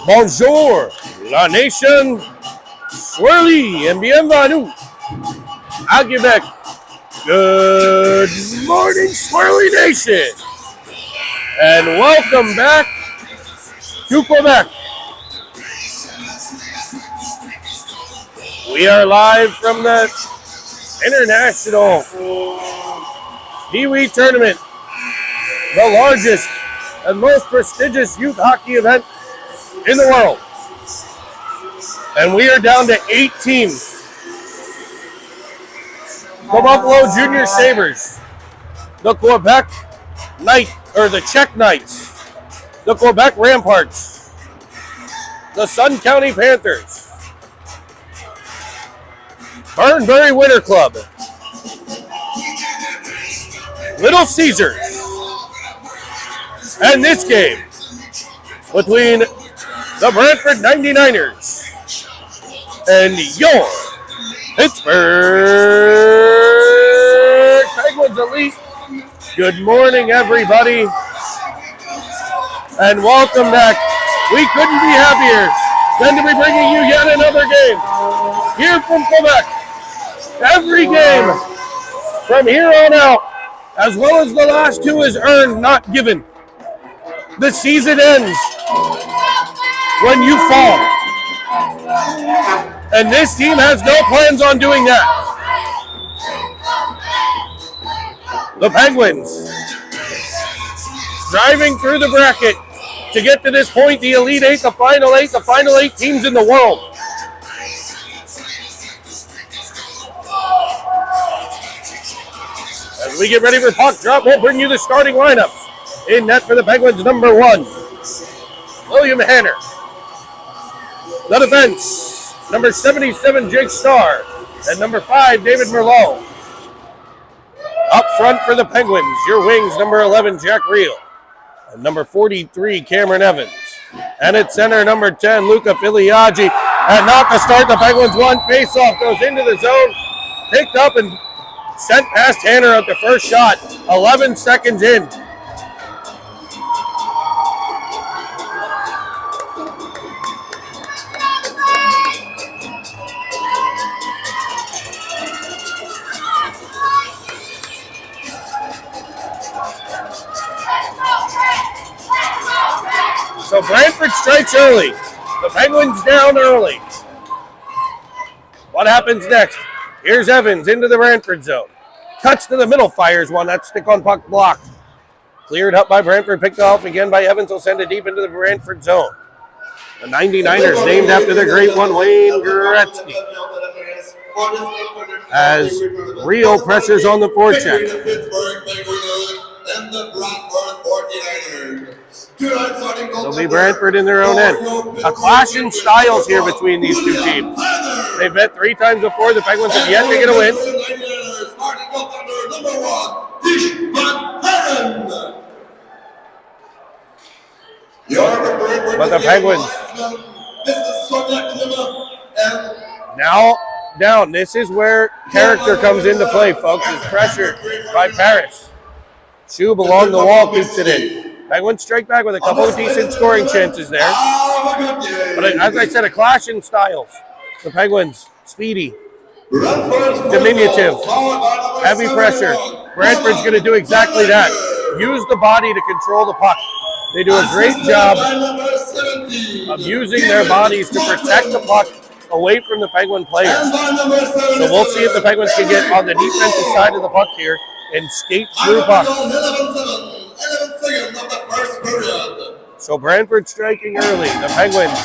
Bonjour, la nation, swirly, and bienvenue à Quebec. Good morning, swirly nation, and welcome back to Quebec. We are live from the International Pee-wee Tournament, the largest and most prestigious youth hockey event in the world. And we are down to 8 teams. The Buffalo Junior Sabres, the Quebec the Czech Knights, the Quebec Ramparts, the Sun County Panthers, Burnbury Winter Club, Little Caesars, and this game between the Brantford 99’ers and your Pittsburgh Penguins Elite. Good morning, everybody, and welcome back. We couldn't be happier than to be bringing you yet another game here from Quebec. Every game from here on out, as well as the last two, is earned, not given. The season ends when you fall. And this team has no plans on doing that. The Penguins driving through the bracket to get to this point, the Elite Eight, the Final Eight teams in the world. As we get ready for puck drop, we'll bring you the starting lineups. In net for the Penguins, number 1, William Hanner. The defense, number 77, Jake Starr, and number 5, David Merlot. Up front for the Penguins, your wings, number 11, Jack Reel, and number 43, Cameron Evans. And at center, number 10, Luca Filiaggi. And not to start the Penguins, one faceoff goes into the zone, picked up and sent past Hanner at the first shot, 11 seconds in. So Brantford strikes early. The Penguins down early. What happens next? Here's Evans into the Brantford zone. Cuts to the middle, fires one. That stick on puck blocked. Cleared up by Brantford, picked off again by Evans. Will send it deep into the Brantford zone. The 99’ers, named after the great one, Wayne Gretzky. As Rio presses on the forecheck. It'll be Brantford in their own end. A clash in styles here between these two teams. They've met 3 times before. The Penguins have yet to get a win. But the Penguins now down. This is where character comes into play, folks. Is pressured by Paris. Schub along the wall keeps it in. Penguins strike back with a couple of decent scoring chances there. But as I said, a clash in styles. The Penguins, speedy, diminutive, heavy pressure. Brantford's going to do exactly that. Use the body to control the puck. They do a great job of using their bodies to protect the puck away from the Penguin players. So we'll see if the Penguins can get on the defensive side of the puck here and skate through puck. So Brantford striking early. The Penguins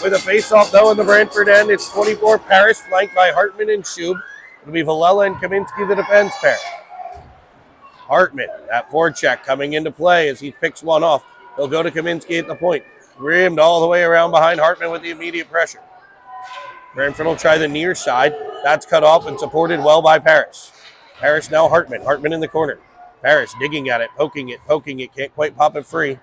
with a face-off though in the Brantford end. It's 24 Paris, flanked by Hartman and Schub. It'll be Villela and Kaminsky, the defense pair. Hartman, that forecheck coming into play as he picks one off. He'll go to Kaminsky at the point. Rimmed all the way around behind Hartman with the immediate pressure. Brantford will try the near side. That's cut off and supported well by Paris. Paris now Hartman. Hartman in the corner. Parrish digging at it, poking it, can't quite pop it free.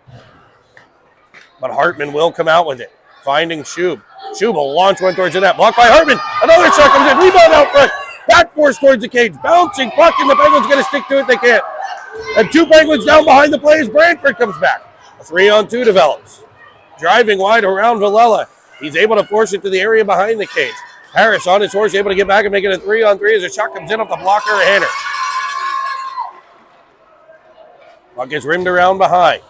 But Hartman will come out with it, finding Shub. Shub will launch one towards the net, blocked by Hartman. Another shot comes in, rebound out front. Back force towards the cage, bouncing puck, and the Penguins going to stick to it, they can't. And 2 Penguins down behind the play as Brantford comes back. A 3-on-2 develops. Driving wide around Villela. He's able to force it to the area behind the cage. Harris on his horse, able to get back and make it a 3-on-3 as a shot comes in off the blocker of Hanner. Puck is rimmed around behind.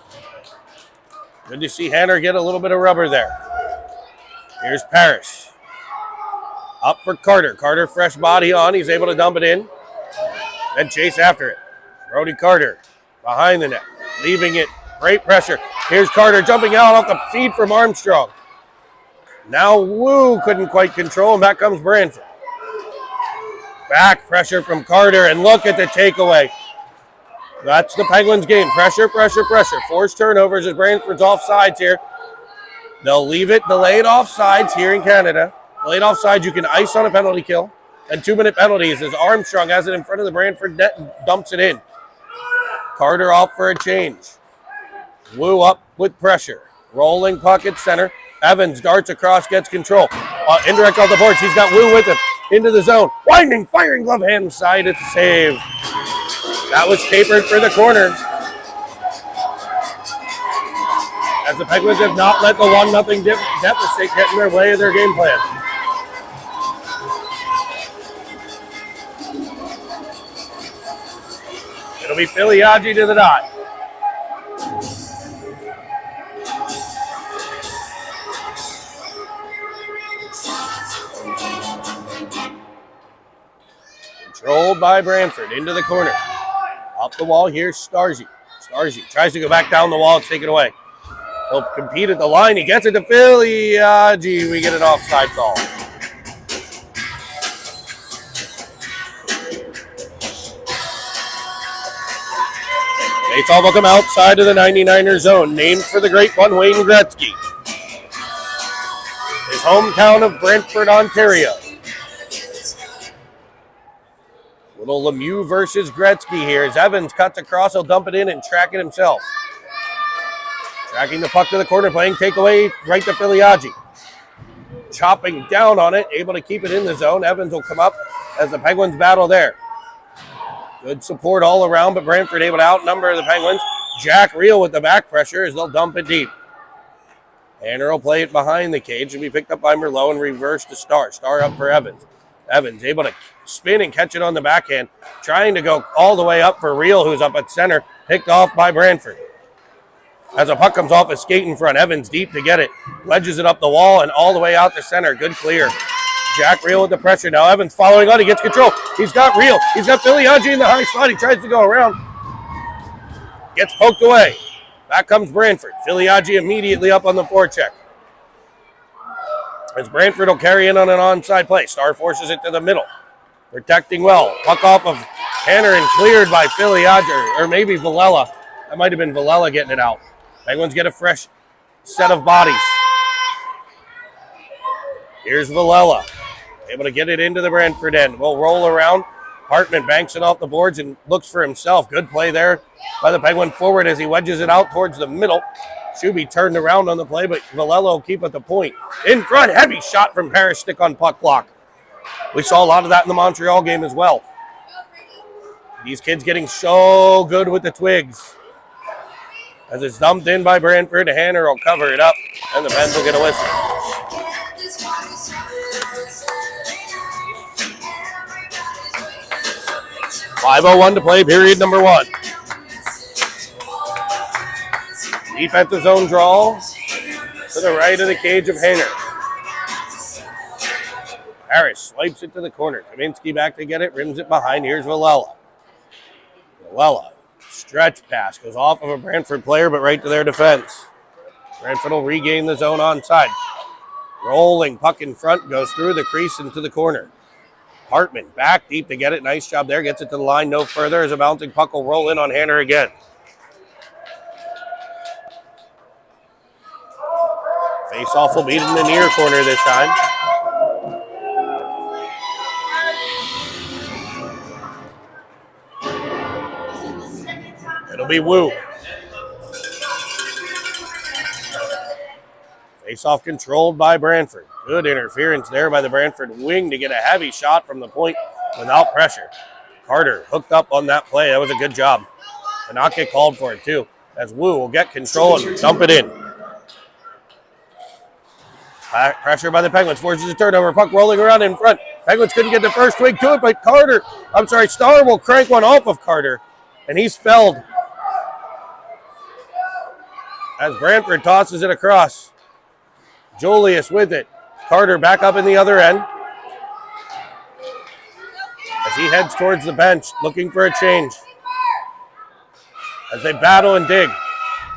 Good to see Hanner get a little bit of rubber there. Here's Parrish. Up for Carter. Carter, fresh body on. He's able to dump it in. Then chase after it. Brody Carter behind the net. Leaving it. Great pressure. Here's Carter jumping out off the feed from Armstrong. Now Wu couldn't quite control, and back comes Brantford. Back pressure from Carter, and look at the takeaway. That's the Penguins game. Pressure, pressure, pressure. Forced turnovers as Brantford's offsides here. They'll leave it delayed offsides here in Canada. Delayed offsides, you can ice on a penalty kill. And 2-minute penalties as Armstrong has it in front of the Brantford net and dumps it in. Carter off for a change. Wu up with pressure. Rolling puck at center. Evans darts across, gets control. Indirect off the boards. He's got Wu with him. Into the zone. Winding, firing glove hand side. It's a save. That was tapered for the corner. As the Penguins have not let the 1-0 deficit get in their way of their game plan. It'll be Filiaggi to the dot. Controlled by Brantford into the corner. Up the wall, here's Starzy. Starzy tries to go back down the wall. It's taken away. He'll compete at the line. He gets it to Filiaggi. We get an offside call. Faceoff will come outside of the 99er zone. Named for the great one, Wayne Gretzky. His hometown of Brantford, Ontario. Little Lemieux versus Gretzky here. As Evans cuts across, he'll dump it in and track it himself. Tracking the puck to the corner, playing takeaway right to Filiaggi. Chopping down on it, able to keep it in the zone. Evans will come up as the Penguins battle there. Good support all around, but Brantford able to outnumber the Penguins. Jack Reel with the back pressure as they'll dump it deep. Hanner will play it behind the cage and be picked up by Merlot and reverse to Star. Star up for Evans. Evans able to spin and catch it on the backhand. Trying to go all the way up for Reel, who's up at center. Picked off by Brantford. As a puck comes off his skate in front, Evans deep to get it. Wedges it up the wall and all the way out to center. Good clear. Jack Reel with the pressure. Now Evans following on. He gets control. He's got Reel. He's got Filiaggi in the high slot. He tries to go around. Gets poked away. Back comes Brantford. Filiaggi immediately up on the forecheck. As Brantford will carry in on an onside play. Star forces it to the middle. Protecting well. Puck off of Hanner and cleared by Filiaggi, or maybe Villela. That might have been Villela getting it out. Penguins get a fresh set of bodies. Here's Villela. Able to get it into the Brantford end. We'll roll around. Hartman banks it off the boards and looks for himself. Good play there by the Penguin forward as he wedges it out towards the middle. Shuby turned around on the play, but Villela will keep at the point. In front, heavy shot from Parrish, stick on puck block. We saw a lot of that in the Montreal game as well. These kids getting so good with the twigs. As it's dumped in by Brantford, Hanner will cover it up, and the Pens will get a whistle. 5:01 to play, period number 1. Defensive zone draw to the right of the cage of Hanner. Harris swipes it to the corner. Kaminsky back to get it, rims it behind. Here's Villela. Villela, stretch pass, goes off of a Brantford player, but right to their defense. Brantford will regain the zone onside. Rolling, puck in front, goes through the crease into the corner. Hartman back deep to get it. Nice job there. Gets it to the line no further as a bouncing puck will roll in on Hanner again. Face-off will be in the near corner this time. It'll be Wu. Face-off controlled by Brantford. Good interference there by the Brantford wing to get a heavy shot from the point without pressure. Carter hooked up on that play. That was a good job. And not get called for it, too. As Wu will get control and dump it in. Pressure by the Penguins forces a turnover. Puck rolling around in front. Penguins couldn't get the first twig to it, but Star will crank one off of Carter. And he's felled. As Brantford tosses it across. Julius with it. Carter back up in the other end. As he heads towards the bench, looking for a change. As they battle and dig.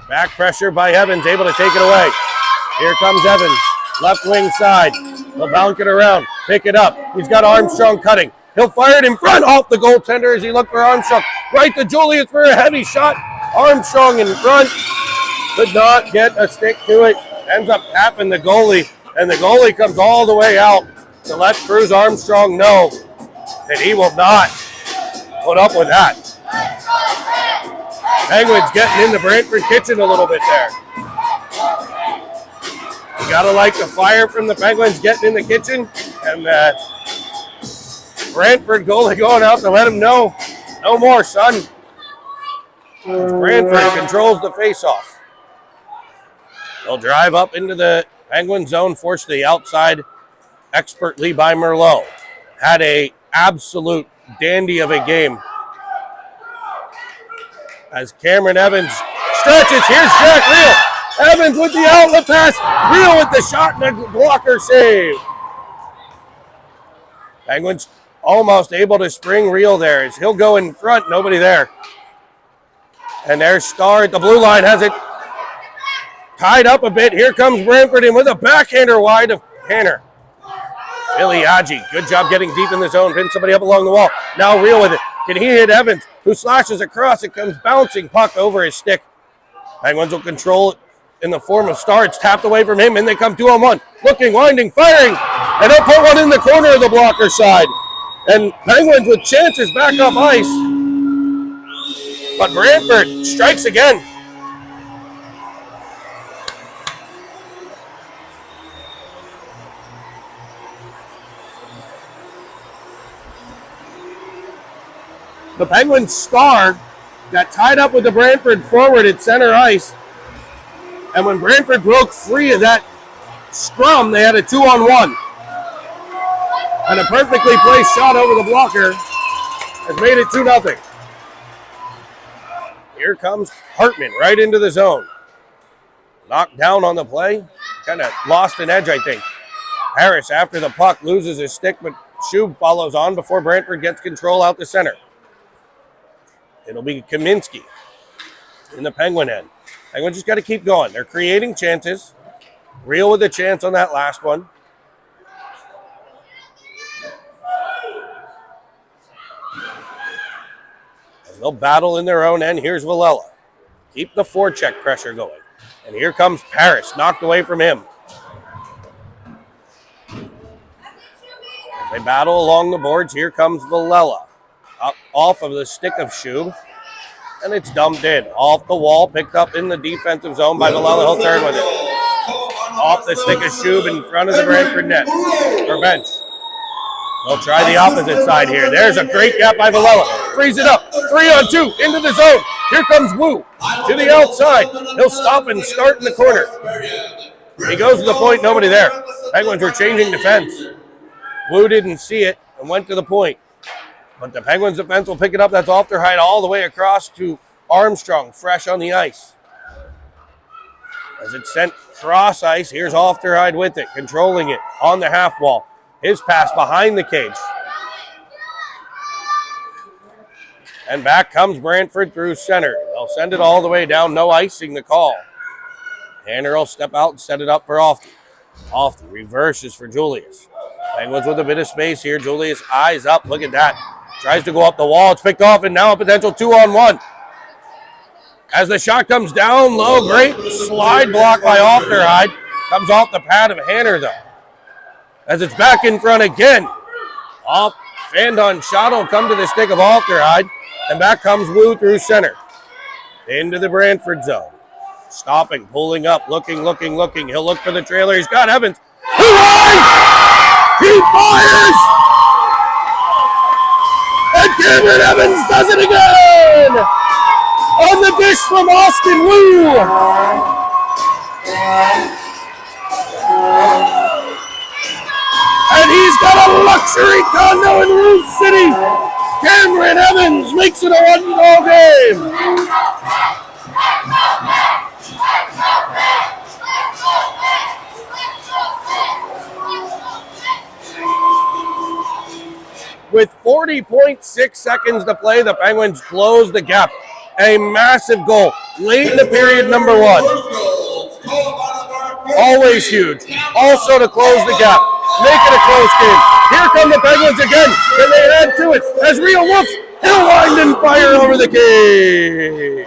Back pressure by Evans, able to take it away. Here comes Evans, left wing side. He'll bounce it around, pick it up. He's got Armstrong cutting. He'll fire it in front off the goaltender as he looked for Armstrong. Right to Julius for a heavy shot. Armstrong in front. Could not get a stick to it. Ends up tapping the goalie. And the goalie comes all the way out to let Cruz Armstrong know that he will not put up with that. Penguins getting in the Brantford kitchen a little bit there. You gotta like the fire from the Penguins getting in the kitchen, and Brantford goalie going out to let him know, no more, son. Brantford controls the faceoff. They'll drive up into the Penguin zone, forced to the outside expertly by Merlot. Had a absolute dandy of a game. As Cameron Evans stretches, here's Jack Reel. Evans with the outlet pass. Reel with the shot and a blocker save. Penguins almost able to spring Reel there as he'll go in front, nobody there. And there's Star at the blue line, has it tied up a bit. Here comes Brantford in with a backhander wide of Hanner. Iliagi, good job getting deep in the zone, pin somebody up along the wall. Now Reel with it. Can he hit Evans, who slashes across? It comes bouncing puck over his stick. Penguins will control it in the form of Star. It's tapped away from him, and they come 2-on-1. Looking, winding, firing, and they'll put one in the corner of the blocker side. And Penguins with chances back up ice. But Brantford strikes again. The Penguins Star got tied up with the Brantford forward at center ice. And when Brantford broke free of that scrum, they had a 2-on-1. And a perfectly placed shot over the blocker has made it 2-0. Here comes Hartman right into the zone. Knocked down on the play. Kind of lost an edge, I think. Harris, after the puck, loses his stick, but Shub follows on before Brantford gets control out the center. It'll be Kaminsky in the Penguin end. Penguins just got to keep going. They're creating chances. Reel with a chance on that last one. As they'll battle in their own end, here's Villela. Keep the forecheck pressure going. And here comes Paris, knocked away from him. As they battle along the boards, here comes Villela. Up off of the stick of Shub, and it's dumped in. Off the wall, picked up in the defensive zone by Villela. He'll turn with it. Off the stick of Shub in front of the Brantford net, or bench. They'll try the opposite side here. There's a great gap by Villela. Frees it up. 3-on-2 into the zone. Here comes Wu to the outside. He'll stop and start in the corner. He goes to the point, nobody there. Penguins were changing defense. Wu didn't see it and went to the point. But the Penguins defense will pick it up. That's Ofterhide all the way across to Armstrong, fresh on the ice. As it's sent cross ice, here's Ofterhide with it, controlling it on the half wall. His pass behind the cage. And back comes Brantford through center. They'll send it all the way down, no icing the call. Hanner will step out and set it up for Ofty. Ofty reverses for Julius. Penguins with a bit of space here. Julius eyes up, look at that. Tries to go up the wall. It's picked off, and now a potential 2-on-1. As the shot comes down low, great slide block by Ofterhide. Comes off the pad of Hanner, though. As it's back in front again. Off Fandon shot will come to the stick of Ofterhide, and back comes Wu through center. Into the Brantford zone. Stopping, pulling up, looking. He'll look for the trailer. He's got Evans. He runs! He fires! And Cameron Evans does it again! On the dish from Austin Wu! And he's got a luxury condo in Roof City! Cameron Evans makes it a one-goal game! With 40.6 seconds to play, the Penguins close the gap. A massive goal late in the period number one. Always huge. Also to close the gap. Make it a close game. Here come the Penguins again. Can they add to it? As Rio looks, he'll wind and fire over the cage.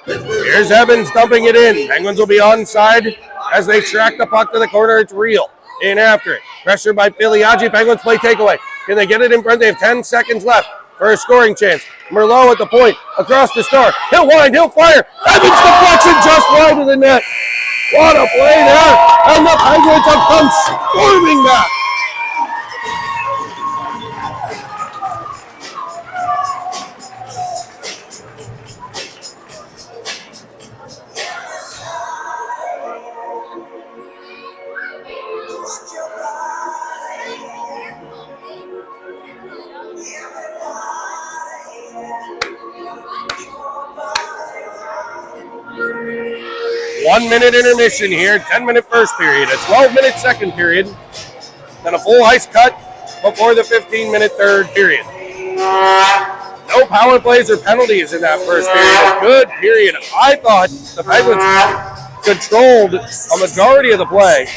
Here's Evans dumping it in. Penguins will be onside as they track the puck to the corner. It's Rio in after it. Pressure by Filiaggi. Penguins play takeaway. Can they get it in front? They have 10 seconds left for a scoring chance. Merlot at the point. Across the star. He'll wind. He'll fire. Evans deflection just wide of the net. What a play there. And the Penguins have come storming back. One-minute intermission here, 10-minute first period, a 12-minute second period, then a full ice cut before the 15-minute third period. No power plays or penalties in that first period. A good period. I thought the Penguins controlled a majority of the play.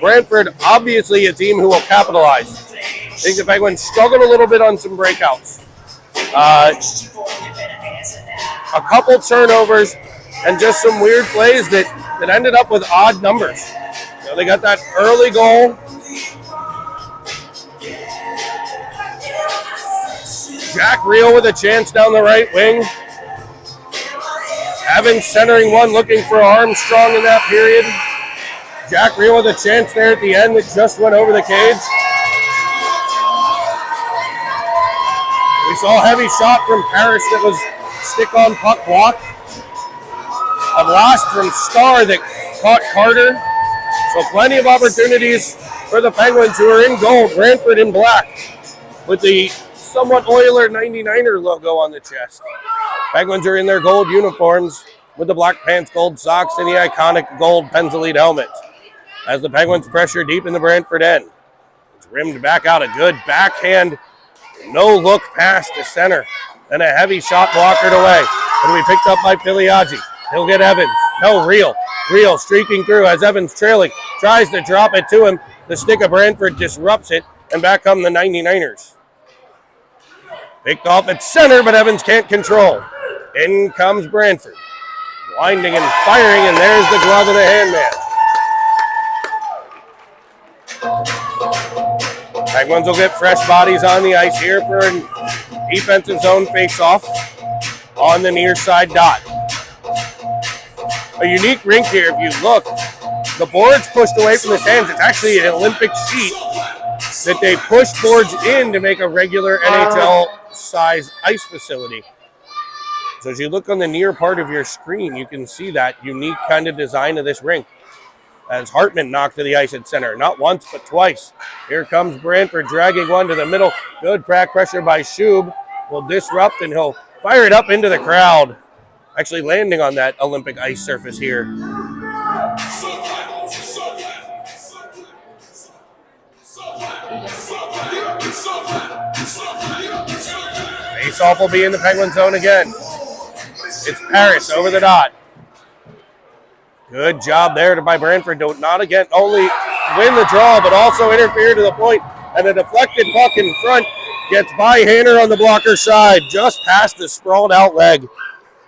Brantford, obviously a team who will capitalize. I think the Penguins struggled a little bit on some breakouts. A couple turnovers and just some weird plays that ended up with odd numbers. You know, they got that early goal. Jack Rio with a chance down the right wing. Evans centering one, looking for Armstrong in that period. Jack Rio with a chance there at the end that just went over the cage. We saw a heavy shot from Parrish that was stick-on puck block. A blast from Starr that caught Carter. So plenty of opportunities for the Penguins, who are in gold. Brantford in black with the somewhat Oiler 99er logo on the chest. Penguins are in their gold uniforms with the black pants, gold socks, and the iconic gold Penzolite helmet. As the Penguins pressure deep in the Brantford end. It's rimmed back out. A good backhand, no-look pass to center. And a heavy shot blockered away. It'll be picked up by Filiaggi. He'll get Evans. No, Rio streaking through as Evans trailing. Tries to drop it to him. The stick of Brantford disrupts it. And back come the 99ers. Picked off at center, but Evans can't control. In comes Brantford. Winding and firing, and there's the glove of the handman. Penguins will get fresh bodies on the ice here for a defensive zone face-off on the near side dot. A unique rink here, if you look. The board's pushed away from the stands. It's actually an Olympic sheet that they push boards in to make a regular NHL-size ice facility. So as you look on the near part of your screen, you can see that unique kind of design of this rink. As Hartman knocked to the ice at center, not once but twice. Here comes Brantford dragging one to the middle. Good back pressure by Shub. Will disrupt, and he'll fire it up into the crowd. Actually landing on that Olympic ice surface here. Face-off will be in the Penguin zone again. It's Parrish over the dot. Good job there by Brantford to not again only win the draw, but also interfere to the point. And a deflected puck in front gets by Hanner on the blocker side, just past the sprawled out leg.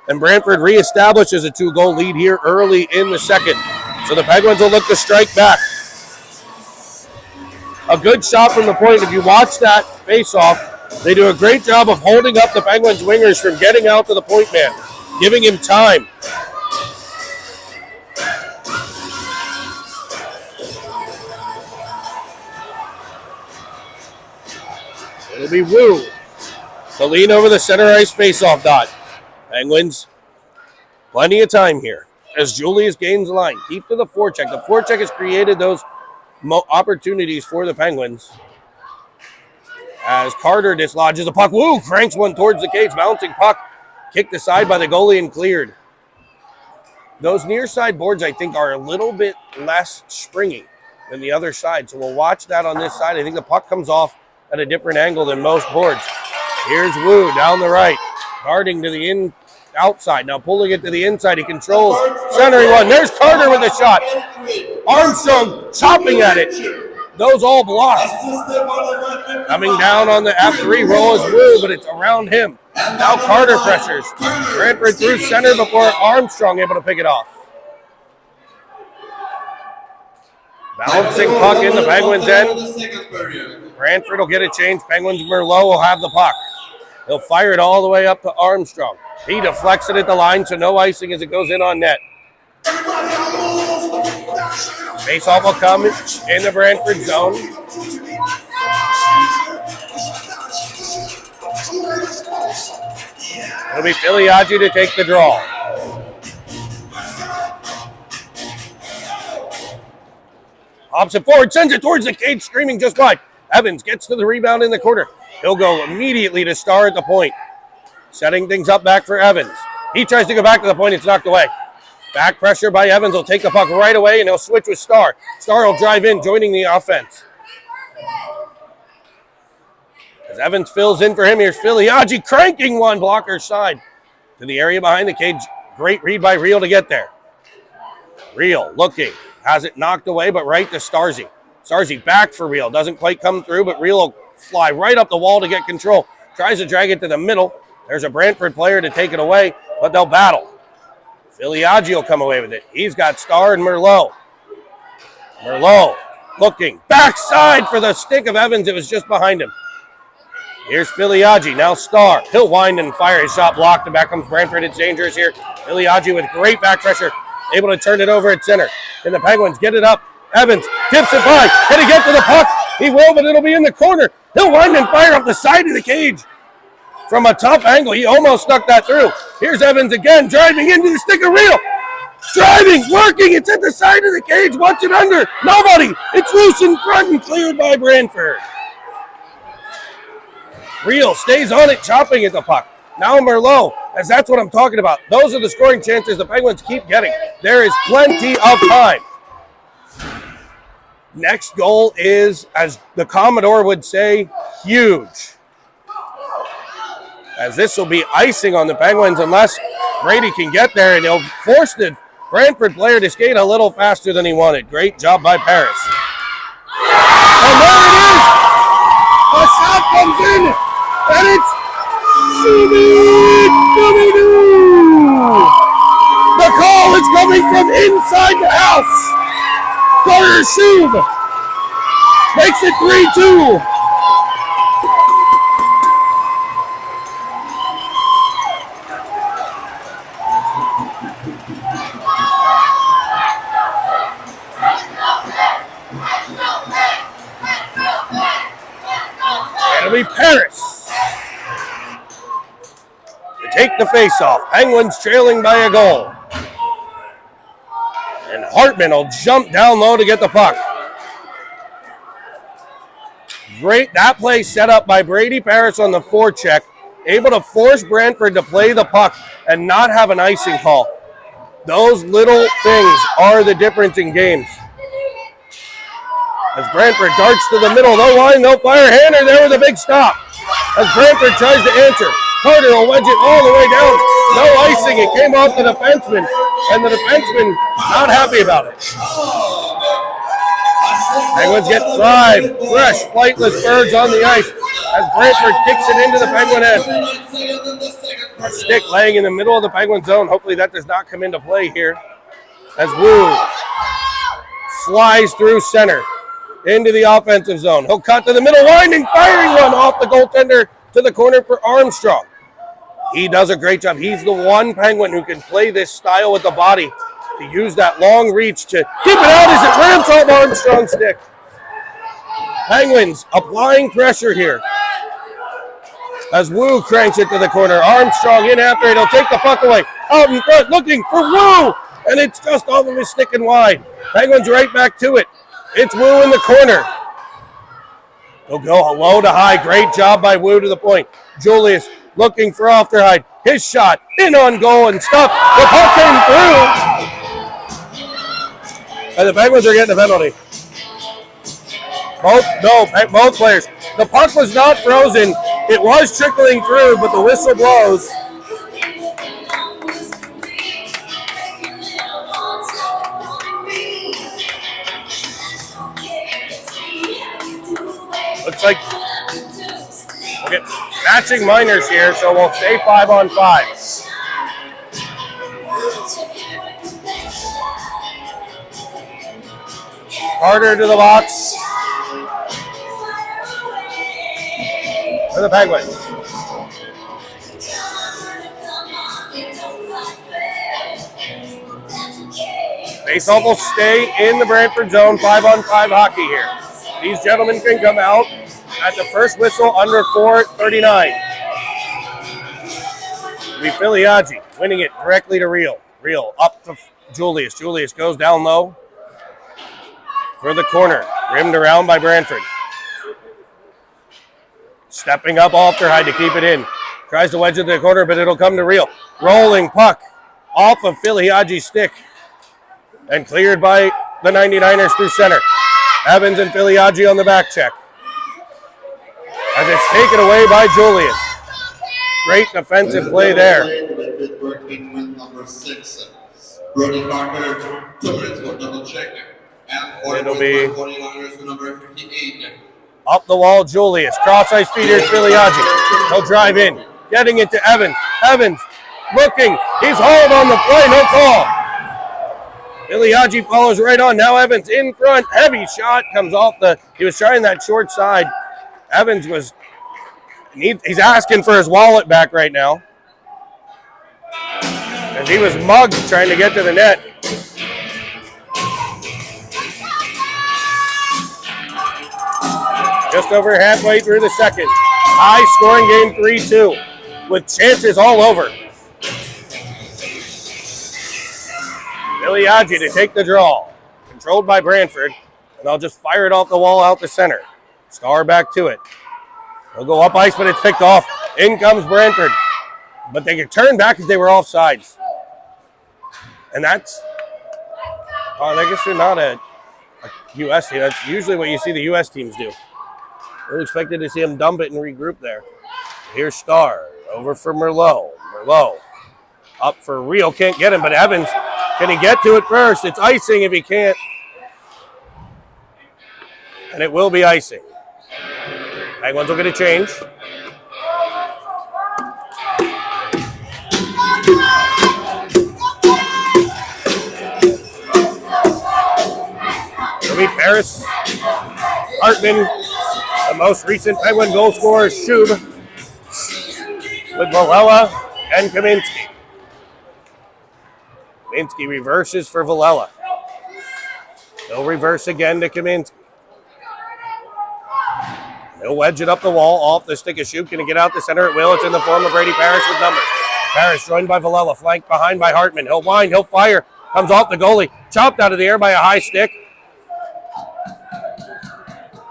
And Brantford reestablishes a 2-goal lead here early in the second. So the Penguins will look to strike back. A good shot from the point. If you watch that face-off, They do a great job of holding up the Penguins wingers from getting out to the point man, giving him time. It'll be Wu to lean over the center ice faceoff dot. Penguins, plenty of time here as Julius gains the line. Keep to the forecheck. The forecheck has created those opportunities for the Penguins. As Carter dislodges a puck. Wu cranks one towards the cage. Bouncing puck. Kicked aside by the goalie and cleared. Those near side boards, I think, are a little bit less springy than the other side. So we'll watch that on this side. I think the puck comes off at a different angle than most boards. Here's Wu down the right. Guarding to the outside. Now pulling it to the inside. He controls. Centering one. There's Carter with a shot. Armstrong chopping at it. Those all blocked. Coming down on the F3 roll is Wu, but it's around him. Now Carter pressures. Brantford through center before Armstrong able to pick it off. Bouncing puck in the Penguins' end. Brantford will get a change. Penguins Merlot will have the puck. He'll fire it all the way up to Armstrong. He deflects it at the line, so no icing as it goes in on net. Faceoff will come in the Brantford zone. It'll be Filiaggi to take the draw. Hops it forward, sends it towards the cage, screaming just wide. Evans gets to the rebound in the corner. He'll go immediately to Starr at the point. Setting things up back for Evans. He tries to go back to the point, it's knocked away. Back pressure by Evans will take the puck right away, and he'll switch with Starr. Starr will drive in, joining the offense. As Evans fills in for him, here's Filiaggi cranking one blocker side to the area behind the cage. Great read by Reel to get there. Reel looking, has it knocked away, but right to Starzy. Starzy back for Reel, doesn't quite come through, but Reel will fly right up the wall to get control. Tries to drag it to the middle. There's a Brantford player to take it away, but they'll battle. Filiaggi will come away with it. He's got Starr and Merlot. Merlot looking. Backside for the stick of Evans. It was just behind him. Here's Filiaggi. Now Starr. He'll wind and fire. His shot blocked, and back comes Brantford. It's dangerous here. Filiaggi with great back pressure. Able to turn it over at center. And the Penguins get it up. Evans tips it by. Can he get to the puck? He will, but it'll be in the corner. He'll wind and fire up the side of the cage. From a tough angle, he almost snuck that through. Here's Evans again, driving into the stick of Reel. Driving, working, it's at the side of the cage. What's it under? Nobody. It's loose in front and cleared by Brantford. Reel stays on it, chopping at the puck. Now Merlot, as that's what I'm talking about. Those are the scoring chances the Penguins keep getting. There is plenty of time. Next goal is, as the Commodore would say, huge. As this will be icing on the Penguins unless Brady can get there, and he'll force the Brantford player to skate a little faster than he wanted. Great job by Paris. And there it is! A shot comes in, and it's Shooby-Dooby-Doo! The call is coming from inside the house. Carter Shoob makes it 3-2. It'll be Paris to take the faceoff. Penguins trailing by a goal. And Hartman will jump down low to get the puck. Great, that play set up by Brady Paris on the forecheck. Able to force Brantford to play the puck and not have an icing call. Those little things are the difference in games. As Brantford darts to the middle, no line, no fire. Hanner there with a big stop. As Brantford tries to answer. Carter will wedge it all the way down. No icing, it came off the defenseman. And the defenseman not happy about it. Penguins get 5 fresh, flightless birds on the ice. As Brantford kicks it into the Penguin end. A stick laying in the middle of the Penguin zone. Hopefully that does not come into play here. As Wu flies through center into the offensive zone. He'll cut to the middle, winding, firing one off the goaltender to the corner for Armstrong. He does a great job. He's the one Penguin who can play this style with the body to use that long reach to keep it out as it ramps off Armstrong's stick. Penguins applying pressure here as Wu cranks it to the corner. Armstrong in after it. He'll take the puck away. Out in front looking for Wu, and it's just off of his stick and wide. Penguins right back to it. It's Wu in the corner. He'll go low to high. Great job by Wu to the point. Julius looking for Ofterhide. His shot in on goal and stopped. The puck came through. And the Penguins are getting a penalty. Both players. The puck was not frozen. It was trickling through, but the whistle blows. Looks like we'll get matching minors here, so we'll stay 5-on-5. Carter to the box for the Penguins. Faceoff will stay in the Brantford zone. 5-on-5 hockey here. These gentlemen can come out at the first whistle under 4:39. It'll be Filiaggi winning it directly to Real. Real up to Julius. Julius goes down low for the corner. Rimmed around by Brantford. Stepping up Ofterhide to keep it in. Tries to wedge it to the corner, but it'll come to Real. Rolling puck off of Filiaggi's stick. And cleared by the 99ers through center. Evans and Filiaggi on the back check. As it's taken away by Julius. Great defensive play there. It'll be up the wall, Julius. Cross-ice feeders, Filiaggi. He'll drive in. Getting it to Evans. Evans looking. He's hauled on the play. No call. Filiaggi follows right on. Now Evans in front. Heavy shot comes off he was trying that short side. Evans he's asking for his wallet back right now. As he was mugged trying to get to the net. Just over halfway through the second. High scoring game 3-2 with chances all over. Filiaggi to take the draw. Controlled by Brantford. And they'll just fire it off the wall out the center. Star back to it. They'll go up ice, but it's picked off. In comes Brantford. But they get turned back because they were offsides. And that's... I guess they're not a U.S. team. That's usually what you see the U.S. teams do. We're expected to see them dump it and regroup there. Here's Star. Over for Merlot. Merlot. Up for Real. Can't get him, but Evans... Can he get to it first? It's icing if he can't. And it will be icing. Penguins will get a change. It'll be Paris. Hartman, the most recent Penguin goal scorer, Shub, with Villela and Kaminsky. Kaminsky reverses for Villela. He'll reverse again to Kaminsky. He'll wedge it up the wall, off the stick of Shub. Can he get out the center? It will. It's in the form of Brady Parrish with numbers. Parrish joined by Villela, flanked behind by Hartman. He'll wind, he'll fire. Comes off the goalie. Chopped out of the air by a high stick.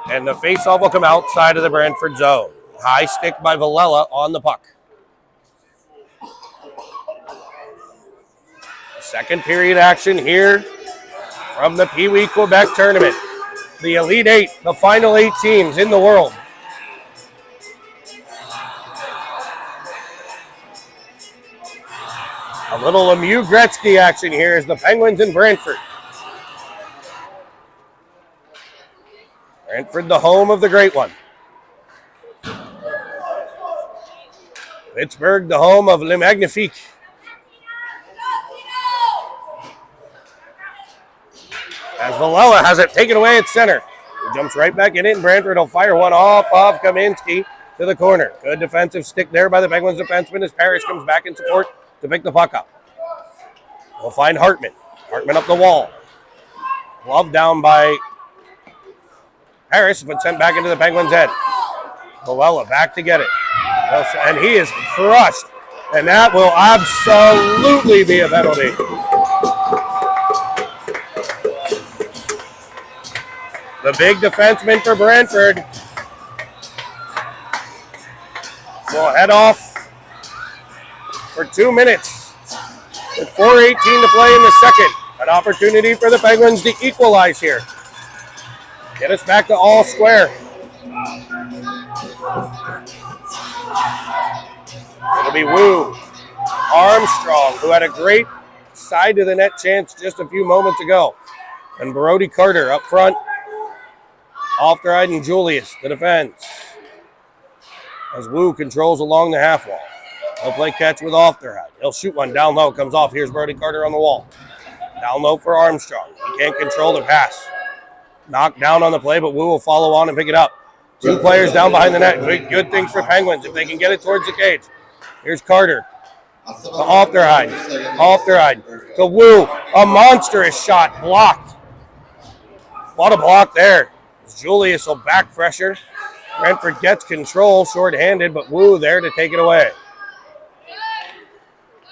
And the faceoff will come outside of the Brantford zone. High stick by Villela on the puck. Second period action here from the Pee Wee Quebec tournament. The Elite Eight, the final 8 teams in the world. A little Lemieux Gretzky action here as the Penguins in Brantford. Brantford, the home of the great one. Pittsburgh, the home of Le Magnifique. As Villela has it taken away at center. He jumps right back in it, and Brantford will fire one off of Kaminsky. to the corner. Good defensive stick there by the Penguins defenseman as Parrish comes back in support to pick the puck up. We'll find Hartman. Hartman up the wall. Glove down by Parrish, but sent back into the Penguins' end. Luella back to get it. And he is crushed. And that will absolutely be a penalty. The big defenseman for Brantford will head off for 2 minutes with 4:18 to play in the second. An opportunity for the Penguins to equalize here. Get us back to all square. It'll be Wu. Armstrong, who had a great side to the net chance just a few moments ago. And Brody Carter up front. Ofterheide and Julius, the defense. As Wu controls along the half wall. He'll play catch with Ofterheide. He'll shoot one down low, comes off. Here's Brody Carter on the wall. Down low for Armstrong. He can't control the pass. Knocked down on the play, but Wu will follow on and pick it up. 2 players down behind the net. Good things for Penguins if they can get it towards the cage. Here's Carter. To Ofterheide. Ofterheide to Wu. A monstrous shot blocked. What a block there. Julius will back pressure. Brentford gets control, short-handed, but Wu there to take it away.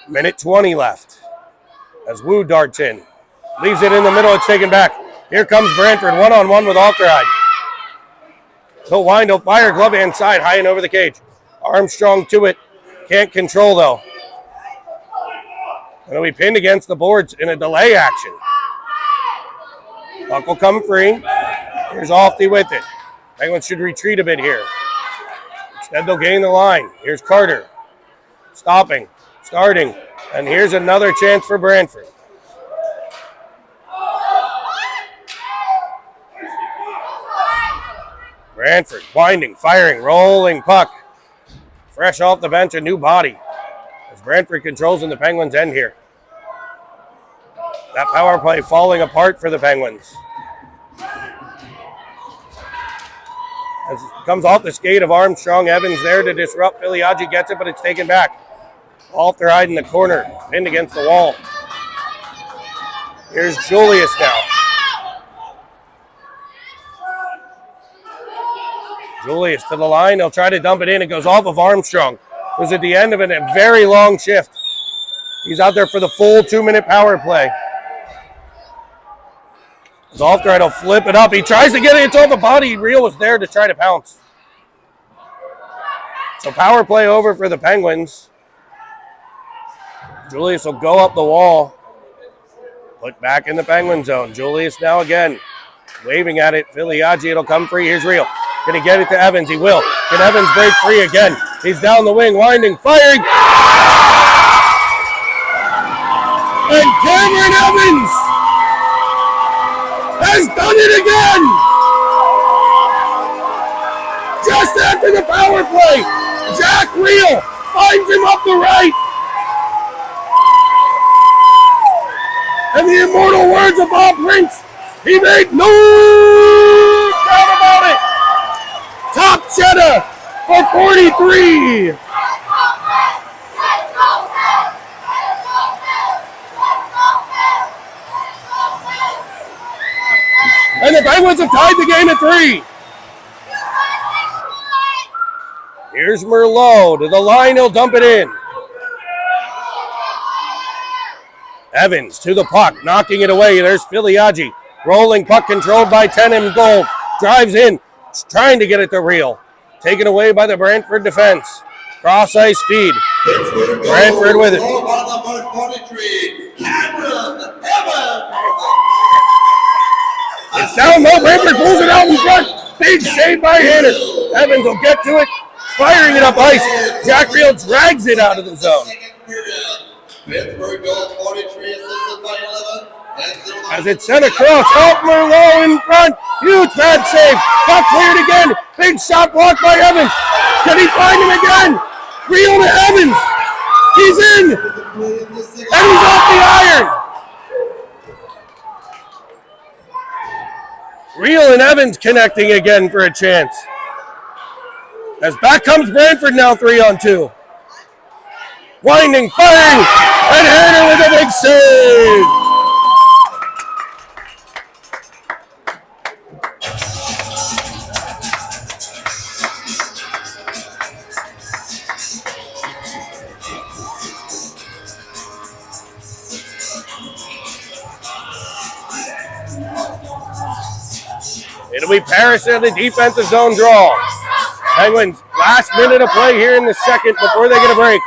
Minute 20 left. As Wu darts in. Leaves it in the middle, it's taken back. Here comes Brantford, one-on-one with Ofterheide. He'll wind, he'll fire, glove hand side, high and over the cage. Armstrong to it. Can't control, though. And he'll be pinned against the boards in a delay action. Puck will come free. Here's Ofty with it. Penguins should retreat a bit here. Instead, they'll gain the line. Here's Carter. Stopping. Starting. And here's another chance for Brantford. Brantford winding, firing, rolling puck. Fresh off the bench, a new body. As Brantford controls in the Penguins' end here. That power play falling apart for the Penguins. As it comes off the skate of Armstrong, Evans there to disrupt. Filiaggi gets it, but it's taken back. Ofterheide in the corner, pinned against the wall. Here's Julius now. Julius to the line. He'll try to dump it in. It goes off of Armstrong. It was at the end of it, a very long shift. He's out there for the full 2-minute power play. Ofterheide will flip it up. He tries to get it. It's off the body. Reel was there to try to pounce. So power play over for the Penguins. Julius will go up the wall. Put back in the Penguin zone. Julius now again. Waving at it. Filiaggi, it'll come free. Here's Reel. Can he get it to Evans? He will. Can Evans break free again? He's down the wing, winding, firing. And Cameron Evans has done it again! Just after the power play, Jack Reel finds him up the right. And the immortal words of Bob Prince, he made no doubt about it. Top cheddar for 43. And the Penguins have tied the game at 3. Here's Merlot to the line. He'll dump it in. Evans to the puck, knocking it away. There's Filiaggi. Rolling puck controlled by Tenem Gold. Drives in, trying to get it to Reel. Taken away by the Brantford defense. Cross ice feed. Brantford with it. It's down low. Brantford pulls it out in front. Big save by Hanner. Evans will get to it. Firing it up ice. Jack Reel drags it out of the zone. As it's sent across. Help Merlot in front. Huge bad save. Puck cleared again. Big shot blocked by Evans. Can he find him again? Reel to Evans. He's in. And he's off the iron. Reel and Evans connecting again for a chance. As back comes Brantford now 3-on-2. Winding, firing, and Hanner with a big save. It'll be Paris in the defensive zone draw. Penguins, last minute of play here in the second before they get a break.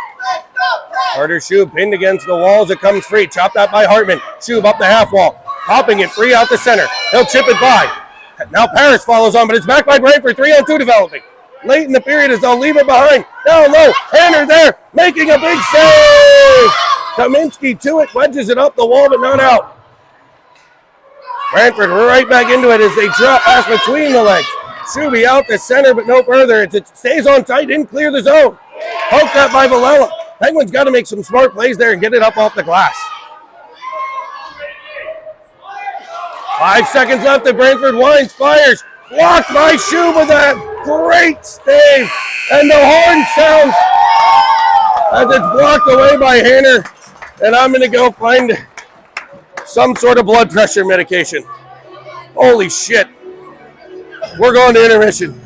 Carter Schub pinned against the walls. It comes free. Chopped out by Hartman. Schub up the half wall. Popping it free out the center. He'll chip it by. Now Paris follows on, but it's back by Brantford. 3-on-2 developing. Late in the period as they'll leave it behind. Down low. Hanner there. Making a big save. Kaminsky to it. Wedges it up the wall, but not out. Brantford right back into it as they drop pass between the legs. Shuby out the center, but no further. It stays on tight, didn't clear the zone. Poked up by Villela. Penguins got to make some smart plays there and get it up off the glass. 5 seconds left. The Brantford winds, fires. Blocked by Shub with that great save. And the horn sounds as it's blocked away by Hanner. And I'm going to go find some sort of blood pressure medication. Holy shit. We're going to intermission.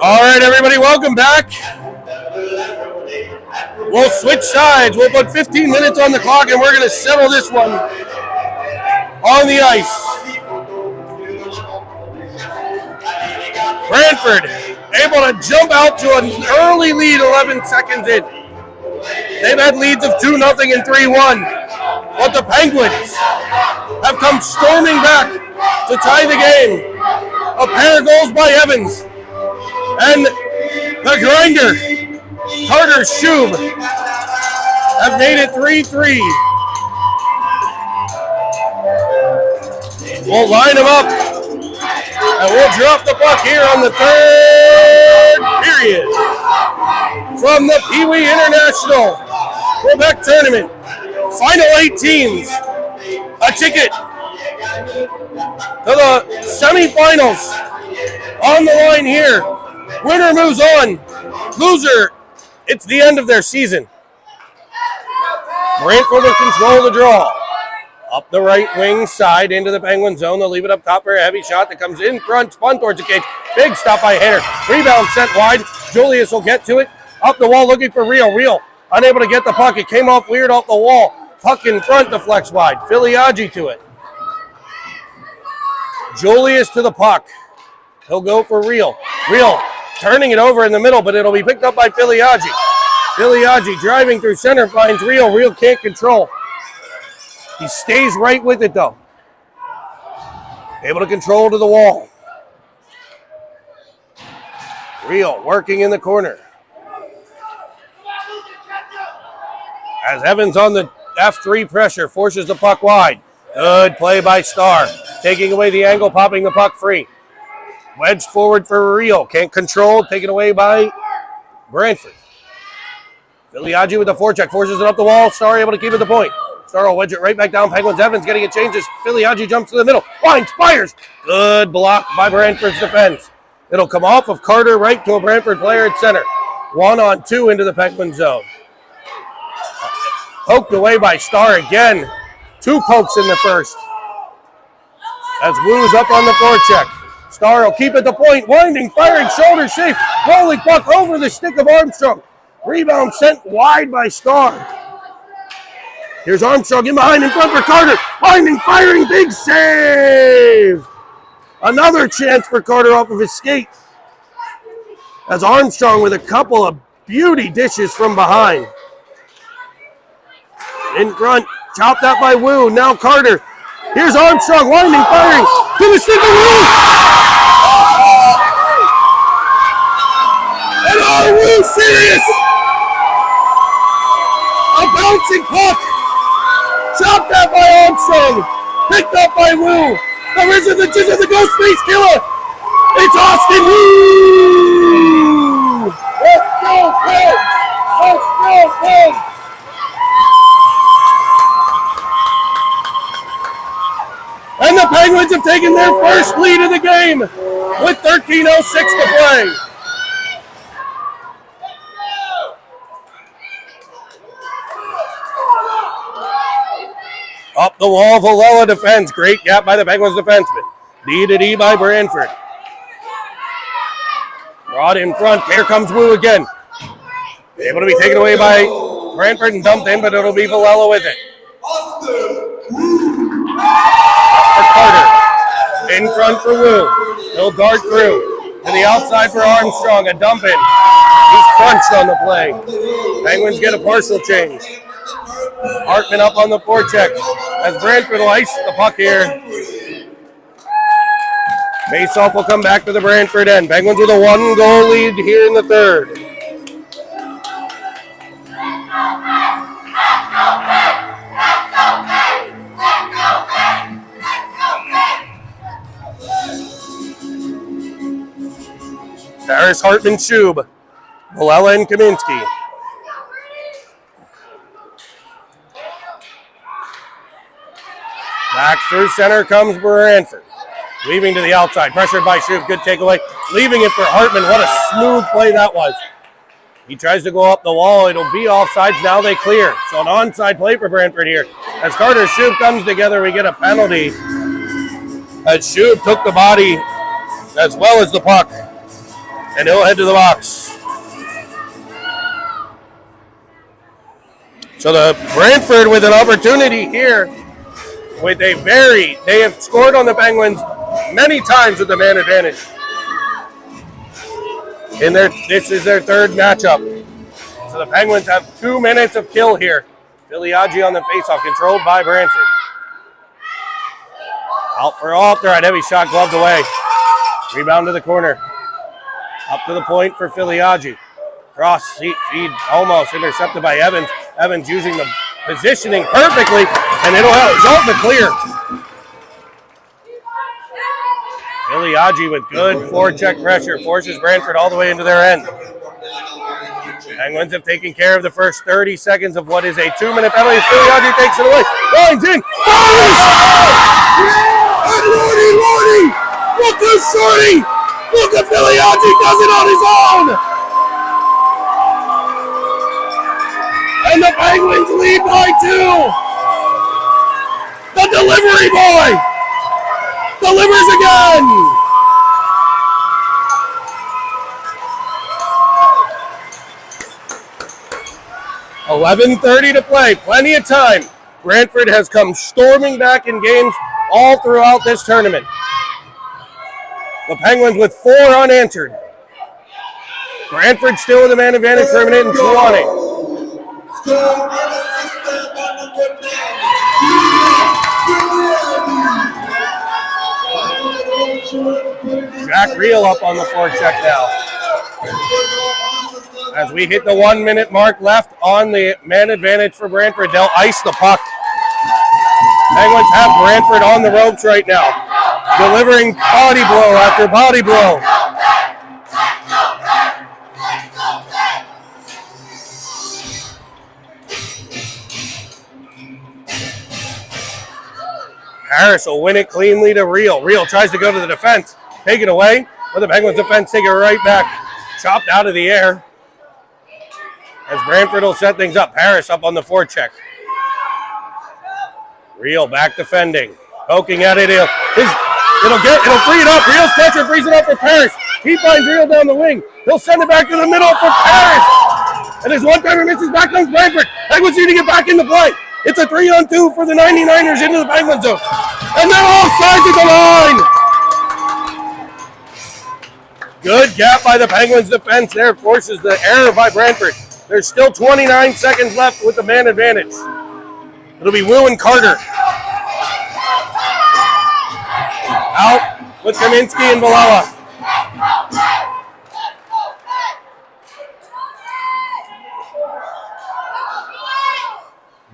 All right, everybody, welcome back. We'll switch sides. We'll put 15 minutes on the clock, and we're going to settle this one on the ice. Brantford able to jump out to an early lead 11 seconds in. They've had leads of 2-0 and 3-1, but the Penguins have come storming back to tie the game. A pair of goals by Evans, and the grinder, Carter Shub, have made it 3-3. We'll line them up, and we'll drop the puck here on the third period from the Pee Wee International Quebec Tournament. Final 8 teams, a ticket to the semifinals on the line here. Winner moves on. Loser, it's the end of their season. Brantford will control the draw. Up the right wing side into the Penguin zone. They'll leave it up top for a heavy shot that comes in front, spun towards the cage. Big stop by Hayter. Rebound sent wide. Julius will get to it. Up the wall looking for Real. Real unable to get the puck. It came off weird off the wall. Puck in front, deflects wide. Filiaggi to it. Julius to the puck. He'll go for Real. Real turning it over in the middle, but it'll be picked up by Filiaggi. Filiaggi driving through center, finds Real. Real can't control. He stays right with it, though. Able to control to the wall. Real working in the corner. As Evans on the F3 pressure, forces the puck wide. Good play by Starr. Taking away the angle, popping the puck free. Wedged forward for Real. Can't control, taken away by Brantford. Filiaggi with the forecheck, forces it up the wall. Starr able to keep it the point. Starr will wedge it right back down. Penguins. Evans getting it changes. Filiaggi jumps to the middle. Winds, fires. Good block by Brantford's defense. It'll come off of Carter right to a Brantford player at center. 1-on-2 into the Penguin zone. Poked away by Starr again. 2 pokes in the first. As Wu's up on the forecheck. Starr will keep it the point. Winding, firing, shoulder safe. Rolling puck over the stick of Armstrong. Rebound sent wide by Starr. Here's Armstrong in behind, in front for Carter. Winding, firing, big save. Another chance for Carter off of his skate. As Armstrong with a couple of beauty dishes from behind. In front, Chopped out by Wu. Now Carter. Here's Armstrong, winding, firing. To the stick of Wu. And are Wu serious? A bouncing puck. Chopped out by Armstrong. Picked up by Wu. The Wizard, the Jizz, the Ghost Space Killer. It's Austin Wu. Let's go, Pig. Let's go, Pig. And the Penguins have taken their first lead of the game with 13:06 to play. Up the wall, Villela defends. Great gap by the Penguins defenseman. D by Brantford. Brought in front. Here comes Wu again. Able to be taken away by Brantford and dumped in, but it'll be Villela with it. For Carter. In front for Wu. He'll dart through. To the outside for Armstrong. A dump in. He's crunched on the play. Penguins get a partial change. Hartman up on the forecheck as Brantford will ice the puck here. Faceoff will come back to the Brantford end. Penguins with a 1-goal lead here in the third. Paris, Hartman, Shub, Villela, and Kaminsky. Back through center comes Brantford. Weaving to the outside. Pressured by Shub. Good takeaway. Leaving it for Hartman. What a smooth play that was. He tries to go up the wall. It'll be offsides. Now they clear. So an onside play for Brantford here. As Carter and Shub comes together, we get a penalty. As Shub took the body as well as the puck. And he'll head to the box. So the Brantford with an opportunity here. They have scored on the Penguins many times with the man advantage. This is their third matchup. So the Penguins have 2 minutes of kill here. Filiaggi on the faceoff, controlled by Brantford. Out for Alter, heavy shot gloved away. Rebound to the corner. Up to the point for Filiaggi. Cross feed almost intercepted by Evans. Evans using the positioning perfectly, and it'll result in the clear. Filiaggi with good forecheck pressure forces Brantford all the way into their end. Penguins have taken care of the first 30 seconds of what is a 2-minute penalty. Filiaggi takes it away. Lines in. Fires! And Lordy! Look at Shorty! Look at Filiaggi does it on his own! And the Penguins lead by 2. The delivery boy delivers again. $11:30 to play. Plenty of time. Brantford has come storming back in games all throughout this tournament. The Penguins with 4 unanswered. Brantford still with the man advantage, terminating 20. Jack Reel up on the forecheck now. As we hit the 1-minute mark left on the man advantage for Brantford, they'll ice the puck. Penguins have Brantford on the ropes right now, delivering body blow after body blow. Harris will win it cleanly to Reel. Reel tries to go to the defense. Take it away. But the Penguins defense take it right back. Chopped out of the air. As Brantford will set things up. Harris up on the forecheck. Reel back defending. Poking at it. It'll free it up. Reel's catcher frees it up for Paris. He finds Reel down the wing. He'll send it back to the middle for Paris. And as one-timer misses, back comes Brantford. Penguins need to get back into play. It's a 3-on-2 for the 99ers into the Penguin zone. And they're offside at the line. Good gap by the Penguins defense there. Forces the error by Brantford. There's still 29 seconds left with the man advantage. It'll be Wu and Carter. Out with Kaminsky and Villela.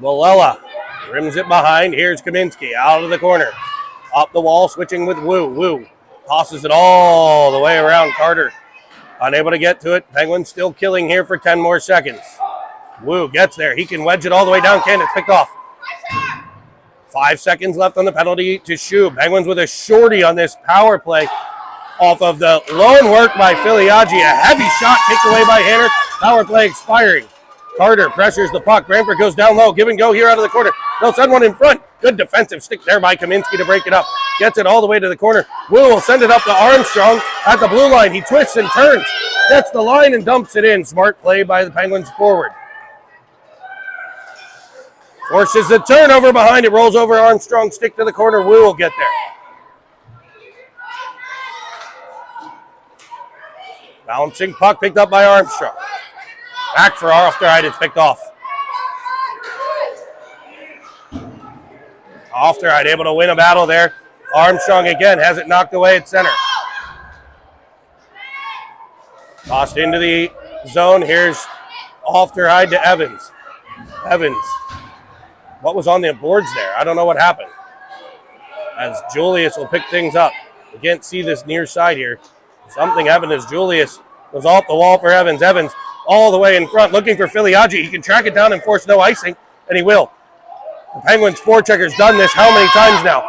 Villela rims it behind. Here's Kaminsky out of the corner. Up the wall, switching with Wu. Wu tosses it all the way around Carter. Unable to get to it. Penguins still killing here for 10 more seconds. Wu gets there. He can wedge it all the way down. It's picked off. 5 seconds left on the penalty to Shub. Penguins with a shorty on this power play off of the lone work by Filiaggi. A heavy shot kicked away by Hanner. Power play expiring. Carter pressures the puck. Brantford goes down low. Give and go here out of the corner. They'll send one in front. Good defensive stick there by Kaminsky to break it up. Gets it all the way to the corner. Wu will send it up to Armstrong at the blue line. He twists and turns. Gets the line and dumps it in. Smart play by the Penguins forward. Forces the turnover behind it. Rolls over Armstrong. Stick to the corner. Wu will get there. Bouncing puck picked up by Armstrong. Back for Ofterheid. It's picked off. Ofterheid able to win a battle there. Armstrong again has it knocked away at center. Tossed into the zone. Here's Ofterheid to Evans. Evans. What was on the boards there? I don't know what happened. As Julius will pick things up. We can't see this near side here. Something happened as Julius was off the wall for Evans. Evans all the way in front looking for Filiaggi. He can track it down and force no icing, and he will. The Penguins forechecker's done this how many times now?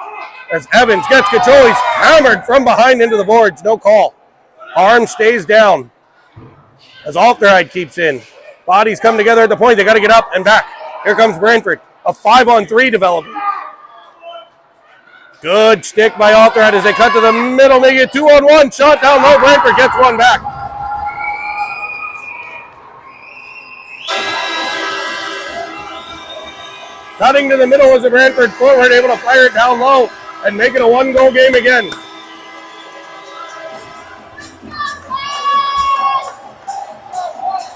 As Evans gets control, he's hammered from behind into the boards. No call. Arm stays down as Ofterheid keeps in. Bodies come together at the point. They got to get up and back. Here comes Brantford. A 5-on-3 development. Good stick by Ofterheid as they cut to the middle. They get 2-on-1. Shot down low. Brantford gets one back. Cutting to the middle was a Brantford forward, able to fire it down low and make it a 1-goal game again.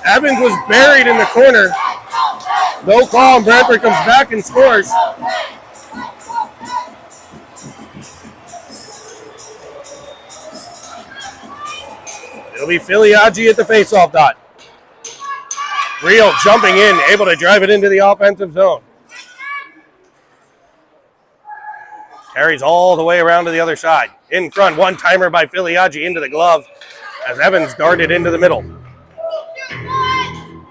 Evans was buried in the corner. No call, and Brantford comes back and scores. It'll be Filiaggi at the faceoff dot. Real jumping in, able to drive it into the offensive zone. Carries all the way around to the other side. In front, one-timer by Filiaggi into the glove as Evans darted into the middle.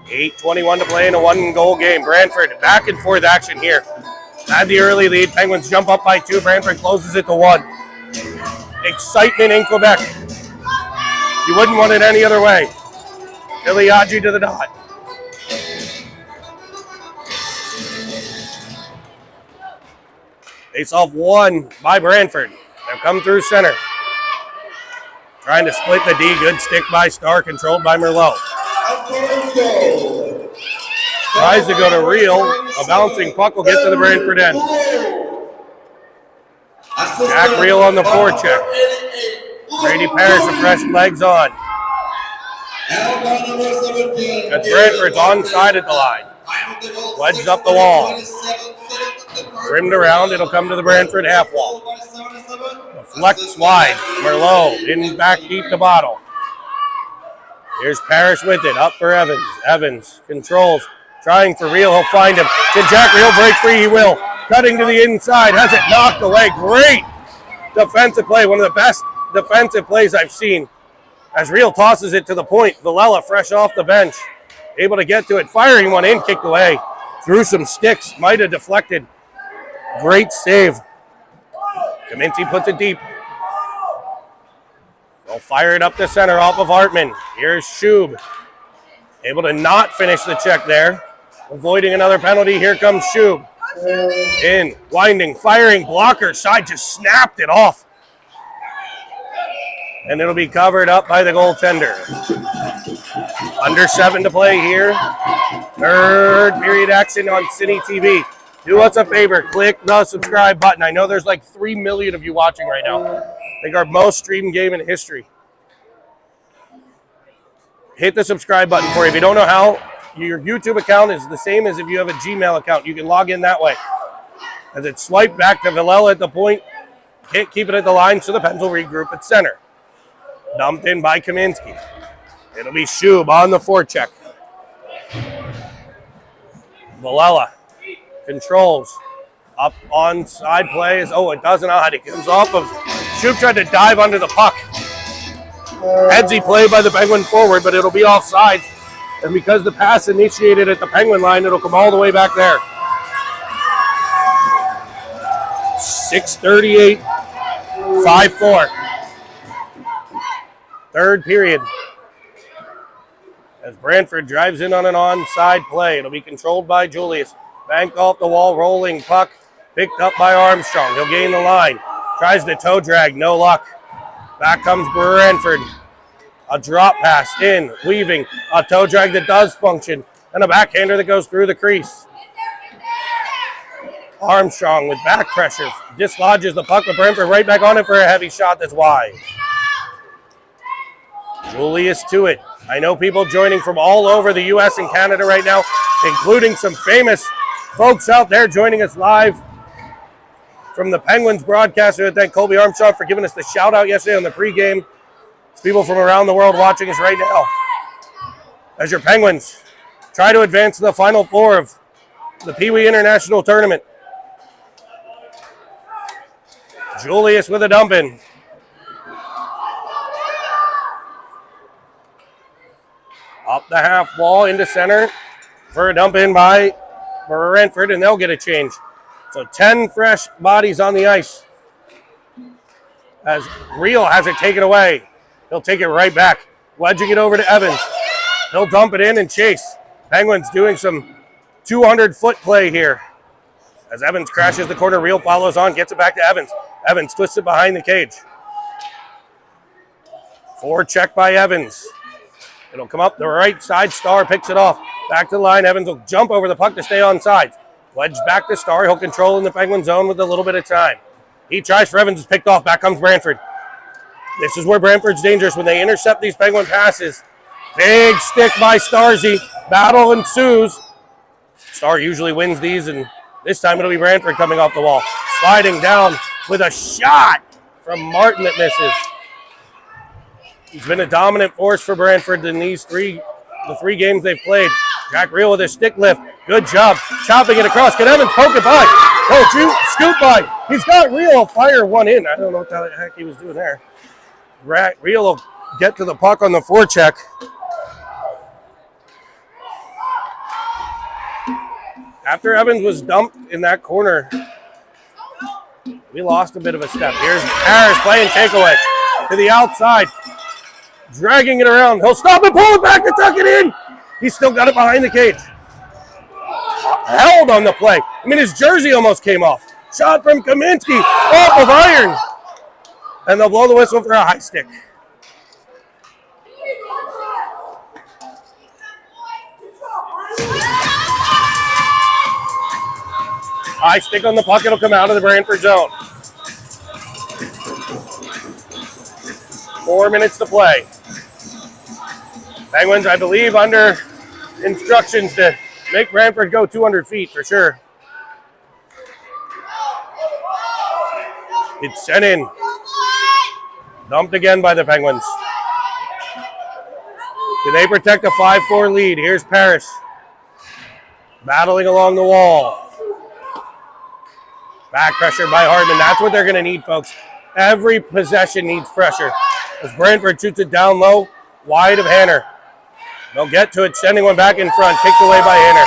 8:21 to play in a 1-goal game. Brantford back and forth action here. Had the early lead. Penguins jump up by 2. Brantford closes it to 1. Excitement in Quebec. You wouldn't want it any other way. Filiaggi to the dot. Face-off won by Brantford. They've come through center. Trying to split the D. Good stick by Starr, controlled by Merlot. Tries to go to Real. A bouncing puck will get to the Brantford end. Jack Real on the forecheck. Brady Parrish with fresh legs on. That's Brantford's onside at the line. Wedged up the wall. Rimmed around, it'll come to the Brantford half wall. Flex wide. Merlot in back deep to bottle. Here's Parrish with it. Up for Evans. Evans controls. Trying for Real. He'll find him. Can Jack Real break free? He will. Cutting to the inside. Has it knocked away. Great defensive play. One of the best defensive plays I've seen. As Real tosses it to the point. Villela fresh off the bench. Able to get to it. Firing one in. Kicked away. Threw some sticks. Might have deflected. Great save. Kaminsky puts it deep. They'll fire it up the center off of Hartman. Here's Shub. Able to not finish the check there. Avoiding another penalty. Here comes Shub. In, winding, firing, blocker. Side just snapped it off. And it'll be covered up by the goaltender. Under 7 to play here. Third period action on City TV. Do us a favor, click the subscribe button. I know there's like 3 million of you watching right now. I think our most streamed game in history. Hit the subscribe button for you. If you don't know how, your YouTube account is the same as if you have a Gmail account. You can log in that way. As it's swiped back to Villela at the point. Can't keep it at the line, so the Pens will regroup at center. Dumped in by Kaminsky. It'll be Shub on the forecheck. Villela controls. Up on side plays. Oh, it doesn't out. It comes off of Shub tried to dive under the puck. Headsy play by the Penguin forward, but it'll be offside. And because the pass initiated at the Penguin line, it'll come all the way back there. 6:38, 5-4. Third period. As Brantford drives in on an onside play. It'll be controlled by Julius. Banked off the wall, rolling puck. Picked up by Armstrong. He'll gain the line. Tries to toe drag, no luck. Back comes Brantford. A drop pass in, weaving. A toe drag that does function. And a backhander that goes through the crease. Armstrong with back pressure. Dislodges the puck, but Brantford right back on it for a heavy shot that's wide. Julius to it. I know people joining from all over the U.S. and Canada right now, including some famous folks out there joining us live from the Penguins broadcast. I thank Colby Armstrong for giving us the shout out yesterday on the pregame. It's people from around the world watching us right now. As your Penguins try to advance to the Final Four of the Pee Wee International Tournament. Julius with a dump in. Up the half wall into center for a dump in by Brantford, and they'll get a change. So 10 fresh bodies on the ice. As Reel has it taken away. He'll take it right back. Wedging it over to Evans. He'll dump it in and chase. Penguins doing some 200-foot play here. As Evans crashes the corner, Reel follows on, gets it back to Evans. Evans twists it behind the cage. Forecheck by Evans. It'll come up the right side. Starr picks it off. Back to the line. Evans will jump over the puck to stay on side. Wedge back to Starr. He'll control in the Penguin zone with a little bit of time. He tries for Evans. Is picked off. Back comes Brantford. This is where Brantford's dangerous when they intercept these Penguin passes. Big stick by Starzy. Battle ensues. Starr usually wins these, and this time it'll be Brantford coming off the wall. Sliding down with a shot from Martin that misses. He's been a dominant force for Brantford in the three games they've played. Jack Reel with a stick lift. Good job. Chopping it across. Can Evans poke it by? Oh, scoop by. He's got Reel fire one in. I don't know what the heck he was doing there. Reel will get to the puck on the forecheck. After Evans was dumped in that corner, we lost a bit of a step. Here's Harris playing takeaway to the outside. Dragging it around. He'll stop and pull it back to tuck it in. He's still got it behind the cage. Held on the play. I mean, his jersey almost came off. Shot from Kaminsky off of iron. And they'll blow the whistle for a high stick. High stick on the puck. It'll come out of the Brantford zone. 4 minutes to play. Penguins, I believe, under instructions to make Brantford go 200 feet for sure. It's sent in. Dumped again by the Penguins. Can they protect a 5-4 lead? Here's Parrish. Battling along the wall. Back pressure by Hartman. That's what they're going to need, folks. Every possession needs pressure. As Brantford shoots it down low, wide of Hanner. They'll get to it, sending one back in front, kicked away by Hanner.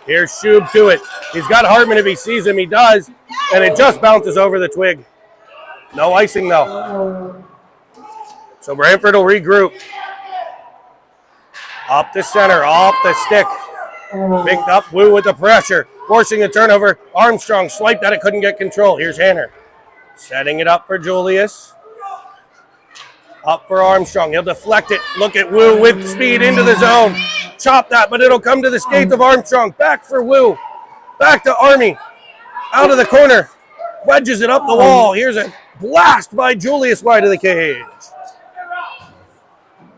Here's Shub to it. He's got Hartman if he sees him. He does, and it just bounces over the twig. No icing, though. So Brantford will regroup. Up the center, off the stick. Picked up Wu with the pressure, forcing the turnover. Armstrong swiped at it, couldn't get control. Here's Hanner. Setting it up for Julius. Up for Armstrong. He'll deflect it. Look at Wu with speed into the zone. Chop that, but it'll come to the skates of Armstrong. Back for Wu. Back to Army. Out of the corner. Wedges it up the wall. Here's a blast by Julius wide of the cage.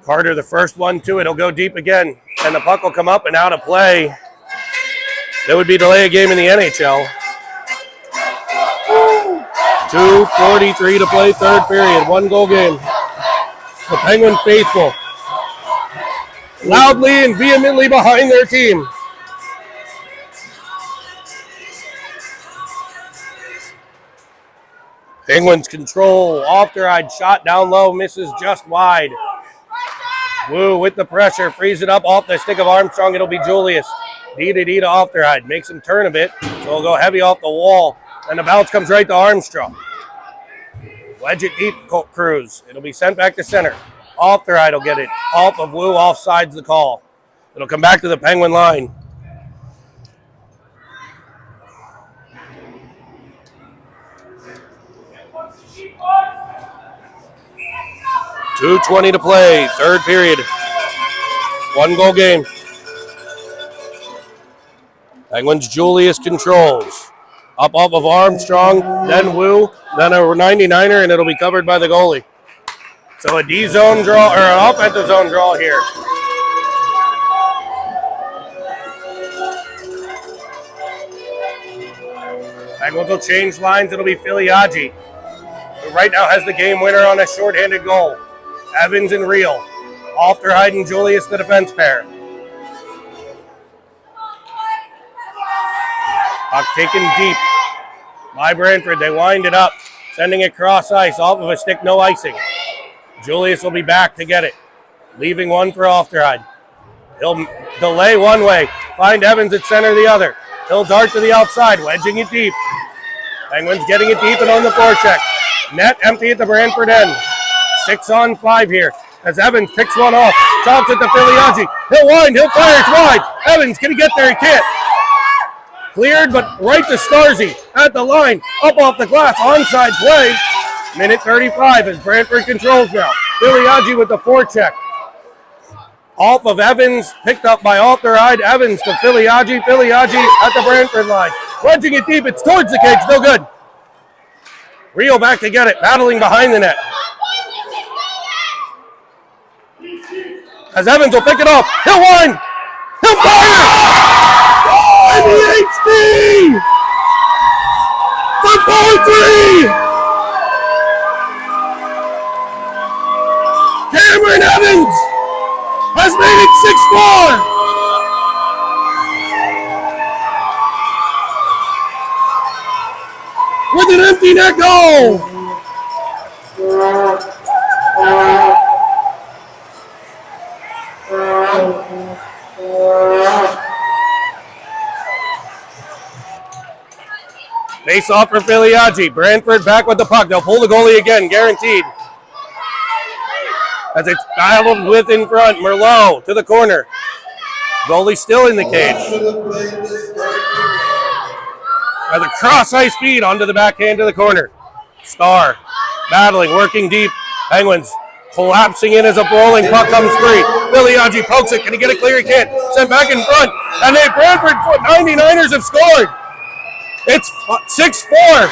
Carter, the first one to it. He'll go deep again. and the puck will come up and out of play. That would be delay a game in the NHL. 2:43 to play, third period, 1-goal game. The Penguin faithful loudly and vehemently behind their team. Penguins control. Ofteride shot down low, misses just wide. Woo with the pressure, frees it up off the stick of Armstrong. It'll be Julius. D to Ofteride. Makes him turn a bit, so he'll go heavy off the wall. And the bounce comes right to Armstrong. Wedge it deep, Cruz. It'll be sent back to center. Ofteride will get it. Off of Woo, offsides the call. It'll come back to the Penguin line. .220 to play, third period. 1-goal game. Penguins Julius controls. Up off of Armstrong, then Woo, then a 99er, and it'll be covered by the goalie. So a D-zone draw, or an offensive zone draw here. Penguins will change lines. It'll be Filiaggi, who right now has the game winner on a shorthanded goal. Evans and Reel. Ofteride and Julius, the defense pair. Puck taken deep by Brantford. They wind it up, sending it cross ice, off of a stick, no icing. Julius will be back to get it, leaving one for Ofteride. He'll delay one way, find Evans at center the other. He'll dart to the outside, wedging it deep. Penguins getting it deep and on the forecheck. Net empty at the Brantford end. 6-on-5 here as Evans picks one off. Chops it to Filiaggi. He'll wind, he'll fire, it's wide. Evans, can he get there? He can't. Cleared, but right to Starzy at the line. Up off the glass, onside play. Minute 35 as Brantford controls now. Filiaggi with the forecheck. Off of Evans, picked up by Ofteride. Evans to Filiaggi. Filiaggi at the Brantford line. Wedging it deep, it's towards the cage, no good. Reel back to get it, battling behind the net. As Evans will pick it off, he'll wind, he'll fire! And the HD! For 4-3! Cameron Evans has made it 6-4! With an empty net goal! Face off for Filiaggi. Brantford back with the puck. They'll pull the goalie again, guaranteed. As it's dialed with in front. Merlot to the corner. Goalie still in the cage. As a cross ice feed onto the backhand to the corner. Star battling, working deep. Penguins collapsing in as a rolling puck comes free. Filiaggi pokes it. Can he get it clear? He can't. Sent back in front. And the Brantford 99ers have scored. It's 6-4.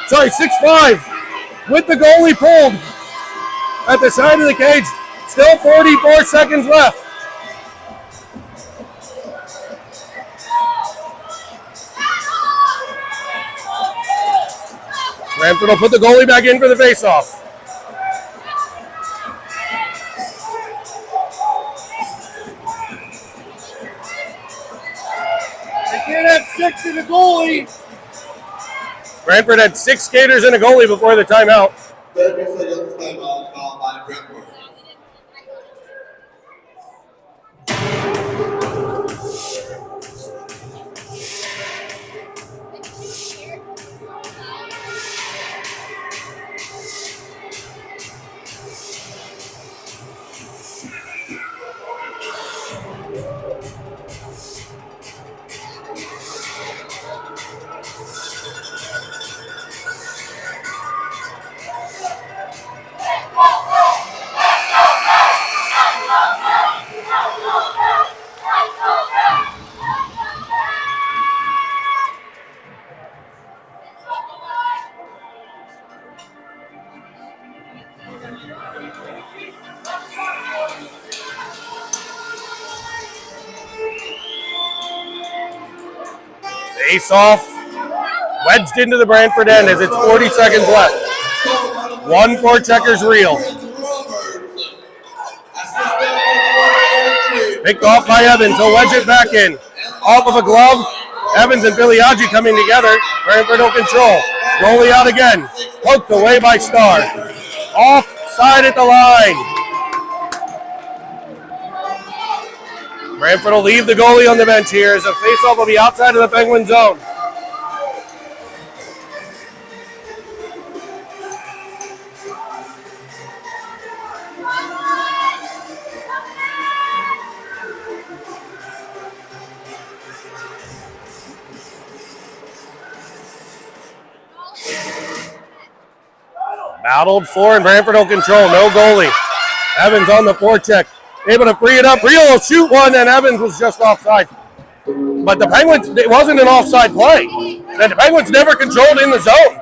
Sorry, 6-5. With the goalie pulled at the side of the cage. Still 44 seconds left. Brantford will put the goalie back in for the faceoff. They can't have 6 in a goalie. Brantford had 6 skaters and a goalie before the timeout. 30 seconds timeout called by Brantford. Face off. Wedged into the Brantford end as it's 40 seconds left. 1-4 checkers reel. Picked off by Evans. He'll wedge it back in. Off of a glove. Evans and Filiaggi coming together. Brantford will control. Goalie out again. Poked away by Starr. Offside at the line. Brantford will leave the goalie on the bench here as the faceoff will be outside of the Penguin zone. Battled for and Brantford will control. No goalie. Evans on the forecheck. Able to free it up. Reel will shoot one, and Evans was just offside. But the Penguins, it wasn't an offside play. And the Penguins never controlled in the zone.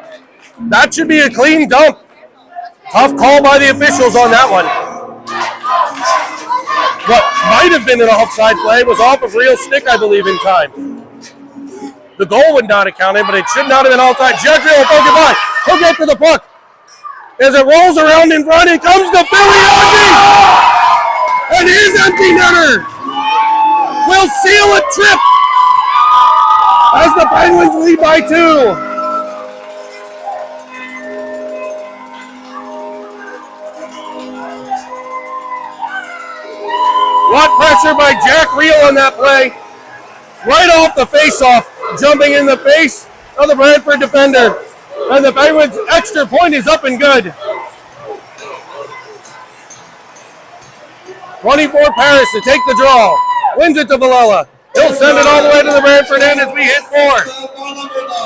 That should be a clean dump. Tough call by the officials on that one. What might have been an offside play was off of Reel's stick, I believe, in time. The goal would not have counted, but it should not have been offside. Jack Reel will poke it by. He'll get to the puck. As it rolls around in front, it comes to Filiaggi! And his empty netter will seal a trip as the Penguins lead by 2. What pressure by Jack Reel on that play. Right off the face-off, jumping in the face of the Brantford defender. And the Penguins' extra point is up and good. 24 Paris to take the draw. Wins it to Villela. He'll send it all the way to the Brantford end as we hit 4,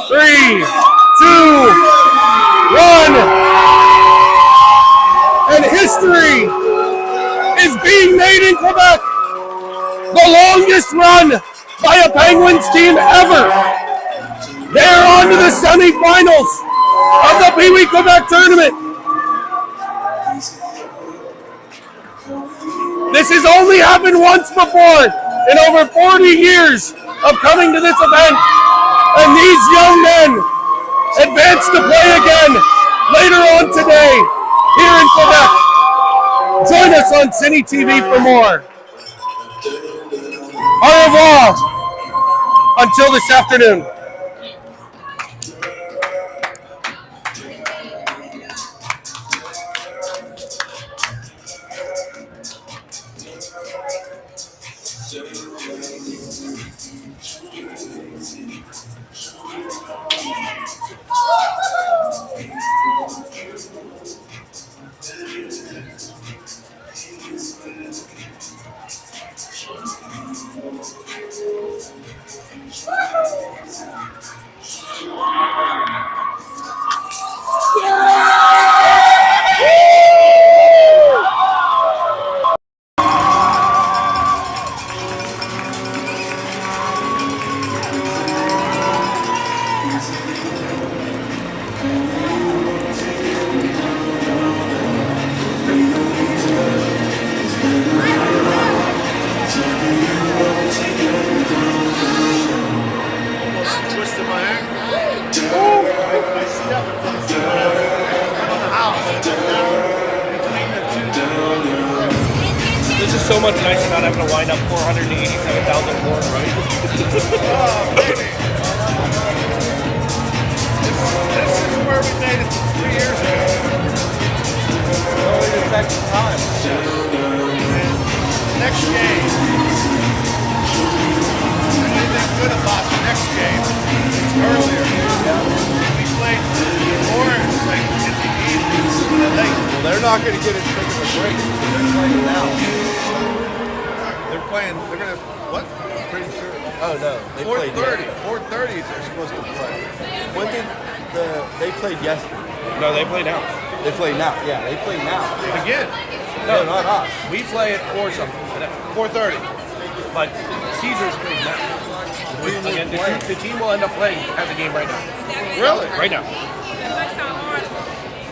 3, 2, 1. And history is being made in Quebec. The longest run by a Penguins team ever. They're on to the semifinals of the Pee Wee Quebec tournament. This has only happened once before in over 40 years of coming to this event. And these young men advance to play again later on today here in Quebec. Join us on Cine TV for more. Au revoir until this afternoon. This is so much nicer not having to wind up 487,000 more, right? Oh, baby. This is where we made it 3 years ago. Only the second time. Next game. Anything good about the next game? Earlier. We played more like in the evenings than late. Well, they're not going to get as big of a break. They're playing now. They're playing, they're going to, what? I'm pretty sure. Oh, no. They played 4:30. 4:30 they're supposed to play. When did they played yesterday? No, they play now. They play now. Yeah, they play now. Again. No, not us. We play at 4 something today. 4:30. But Caesars plays now. Again, the team will end up playing has a game right now. Really? Right now.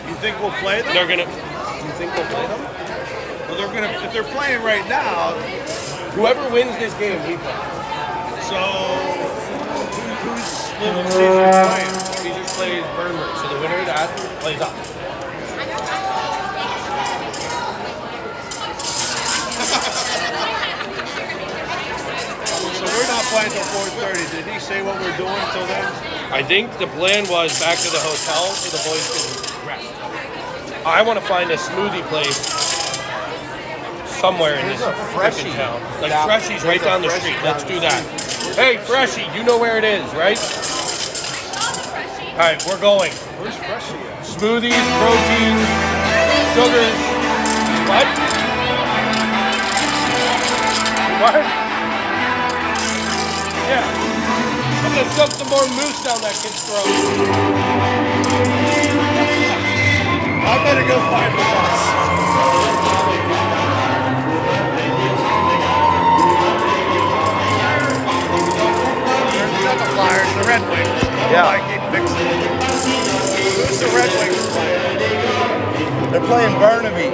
You think we'll play them? They're gonna. You think we'll play them? Well, they're gonna. If they're playing right now, Whoever wins this game, we play. so who's Caesar's playing. Caesars plays Burnley, so the winner of that plays up. So we're not playing till 4:30. Did he say what we're doing till then? I think the plan was back to the hotel so the boys can rest. I want to find a smoothie place somewhere in this There's a Freshie. frickin' town. Like Down- Freshie's right there's a down the Freshie street. Let's down do the that. Hey, Freshie, you know where it is, right? All right, we're going. Where's Freshie at? Smoothies, protein, sugars. What? What? Yeah. I'm gonna shove some more moose down that kid's throat. I better go find the bus. There's not the Flyers, the Red Wings. Yeah. I keep mixing. Who's the Red Wings playing? They're playing Burnaby.